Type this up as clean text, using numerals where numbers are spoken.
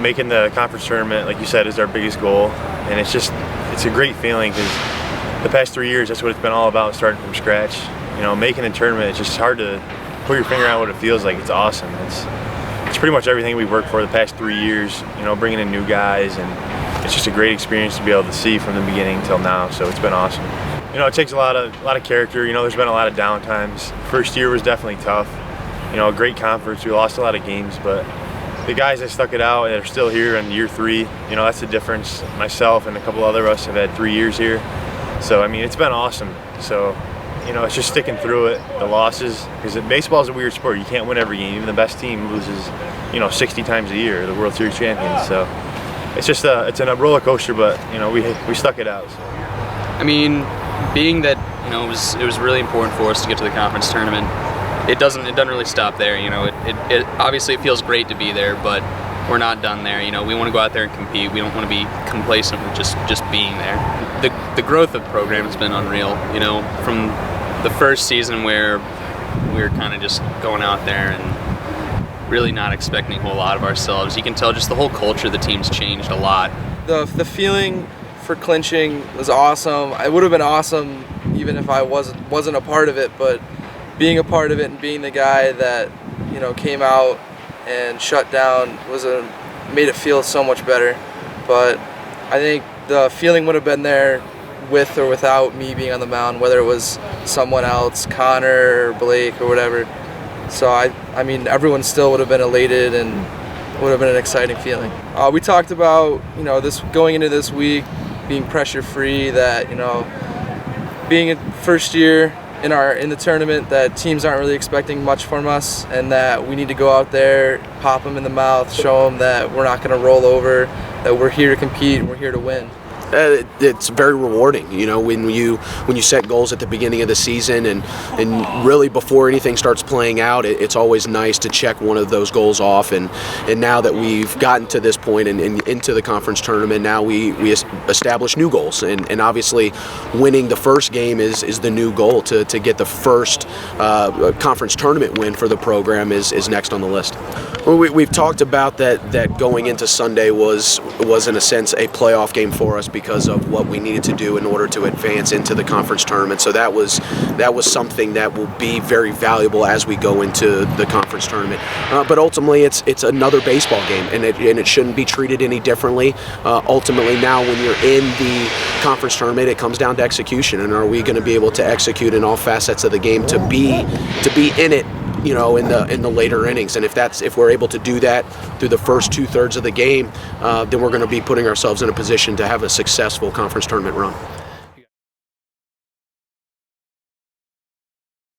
making the conference tournament, like you said, is our biggest goal, and it's a great feeling because the past 3 years, that's what it's been all about, starting from scratch. Making the tournament, it's just hard to put your finger on what it feels like. It's awesome. It's pretty much everything we've worked for the past 3 years, bringing in new guys, and it's just a great experience to be able to see from the beginning till now, so it's been awesome. It takes a lot of character. There's been a lot of down times. First year was definitely tough. A great conference. We lost a lot of games, but the guys that stuck it out and are still here in year 3, that's the difference. Myself and a couple other of us have had 3 years here. So, it's been awesome. So, it's just sticking through it, the losses, because baseball is a weird sport. You can't win every game. Even the best team loses, 60 times a year, the World Series champions. So, it's just it's a roller coaster, but, we stuck it out. So. Being that, it was really important for us to get to the conference tournament, it doesn't really stop there. It obviously it feels great to be there, but we're not done there. We want to go out there and compete. We don't want to be complacent with just being there. The growth of the program has been unreal. From the first season where we were kind of just going out there and really not expecting a whole lot of ourselves, you can tell just the whole culture of the team's changed a lot. The feeling for clinching was awesome. It would have been awesome even if I wasn't a part of it, but being a part of it and being the guy that came out and shut down made it feel so much better. But I think the feeling would have been there with or without me being on the mound, whether it was someone else, Connor or Blake or whatever. So everyone still would have been elated and would have been an exciting feeling. We talked about this going into this week being pressure free, that being a first year in the tournament, that teams aren't really expecting much from us, and that we need to go out there, pop them in the mouth, show them that we're not going to roll over, that we're here to compete and we're here to win. It's very rewarding, when you set goals at the beginning of the season and really before anything starts playing out, it's always nice to check one of those goals off. And now that we've gotten to this point and into the conference tournament, now we establish new goals. And obviously, winning the first game is the new goal. To get the first conference tournament win for the program is next on the list. Well, we've talked about that going into Sunday was in a sense a playoff game for us, because of what we needed to do in order to advance into the conference tournament. So that was something that will be very valuable as we go into the conference tournament. But ultimately, it's another baseball game, and it shouldn't be treated any differently. Ultimately, now when you're in the conference tournament, it comes down to execution, and are we going to be able to execute in all facets of the game to be in it, in the later innings. And if we're able to do that through the first 2/3 of the game, then we're going to be putting ourselves in a position to have a successful conference tournament run.